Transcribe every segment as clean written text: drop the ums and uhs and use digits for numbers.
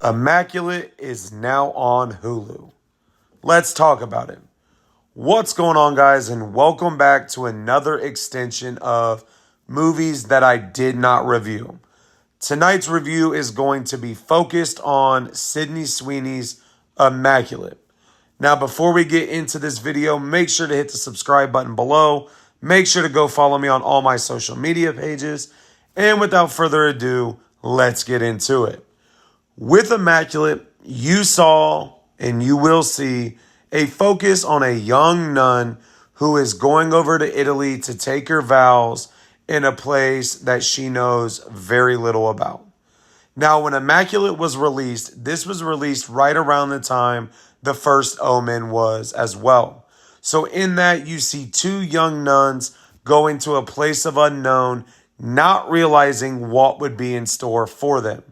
Immaculate is now on Hulu. Let's talk about it. What's going on, guys, and welcome back to another extension of movies that I did not review. Tonight's review is going to be focused on Sydney Sweeney's Immaculate. Now, before we get into this video, make sure to hit the subscribe button below. Make sure to go follow me on all my social media pages. And without further ado, let's get into it. With Immaculate, you saw and you will see a focus on a young nun who is going over to Italy to take her vows in a place that she knows very little about. Now, when Immaculate was released, this was released right around the time the first Omen was as well. So in that, you see two young nuns going to a place of unknown, not realizing what would be in store for them.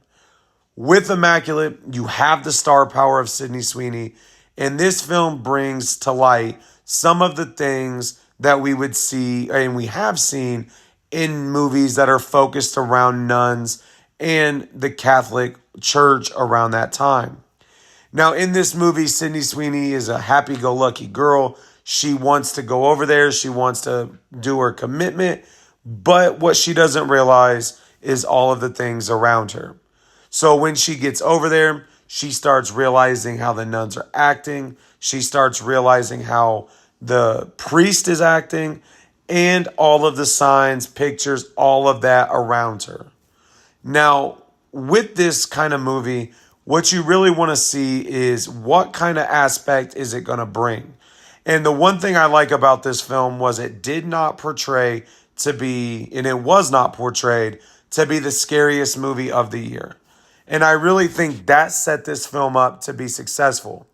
With Immaculate, you have the star power of Sydney Sweeney, and this film brings to light some of the things that we would see and we have seen in movies that are focused around nuns and the Catholic Church around that time. Now, in this movie, Sydney Sweeney is a happy-go-lucky girl. She wants to go over there. She wants to do her commitment, but what she doesn't realize is all of the things around her. So when she gets over there, she starts realizing how the nuns are acting. She starts realizing how the priest is acting and all of the signs, pictures, all of that around her. Now, with this kind of movie, what you really want to see is what kind of aspect is it going to bring. And the one thing I like about this film was it did not portray to be, and it was not portrayed to be the scariest movie of the year. And I really think that set this film up to be successful.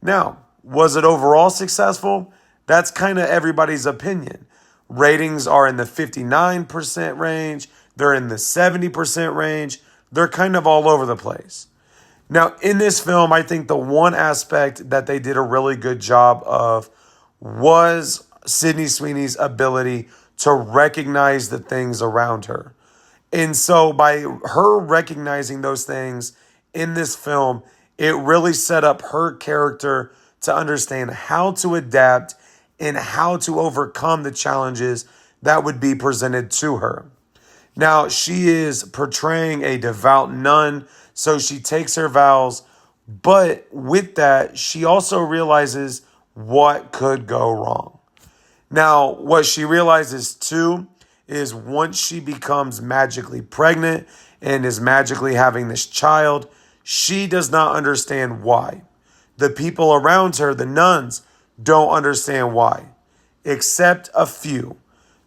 Now, was it overall successful? That's kind of everybody's opinion. Ratings are in the 59% range. They're in the 70% range. They're kind of all over the place. Now, in this film, I think the one aspect that they did a really good job of was Sydney Sweeney's ability to recognize the things around her. And so by her recognizing those things in this film, it really set up her character to understand how to adapt and how to overcome the challenges that would be presented to her. Now, she is portraying a devout nun, so she takes her vows, but with that, she also realizes what could go wrong. Now, what she realizes too is once she becomes magically pregnant and is magically having this child, she does not understand why. The people around her, the nuns, don't understand why, except a few.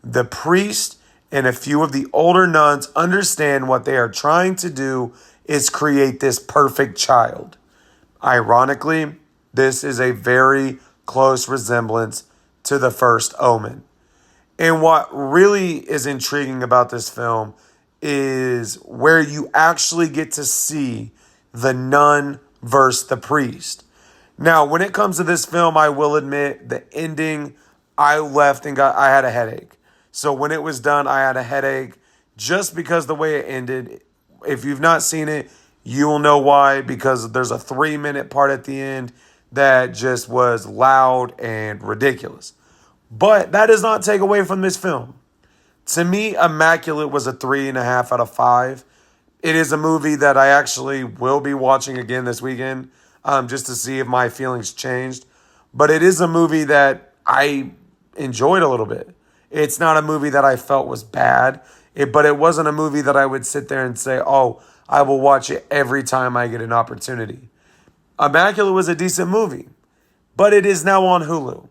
The priest and a few of the older nuns understand what they are trying to do is create this perfect child. Ironically, this is a very close resemblance to the first Omen. And what really is intriguing about this film is where you actually get to see the nun versus the priest. Now, when it comes to this film, I will admit the ending, I left and I had a headache. So when it was done, I had a headache just because the way it ended. If you've not seen it, you will know why, because there's a 3-minute part at the end that just was loud and ridiculous. But that does not take away from this film. To me, Immaculate was a 3.5 out of 5. It is a movie that I actually will be watching again this weekend, just to see if my feelings changed. But it is a movie that I enjoyed a little bit. It's not a movie that I felt was bad, but it wasn't a movie that I would sit there and say, oh, I will watch it every time I get an opportunity. Immaculate was a decent movie, but it is now on Hulu.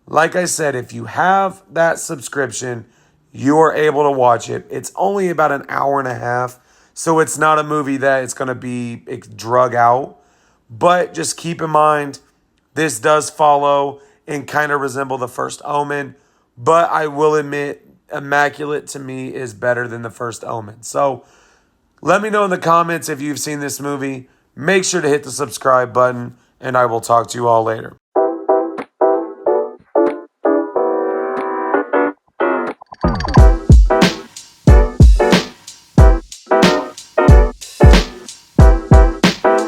Like I said, if you have that subscription, you are able to watch it. It's only about an hour and a half, so it's not a movie that it's going to be drug out. But just keep in mind, this does follow and kind of resemble the first Omen. But I will admit, Immaculate to me is better than the first Omen. So let me know in the comments if you've seen this movie. Make sure to hit the subscribe button, and I will talk to you all later.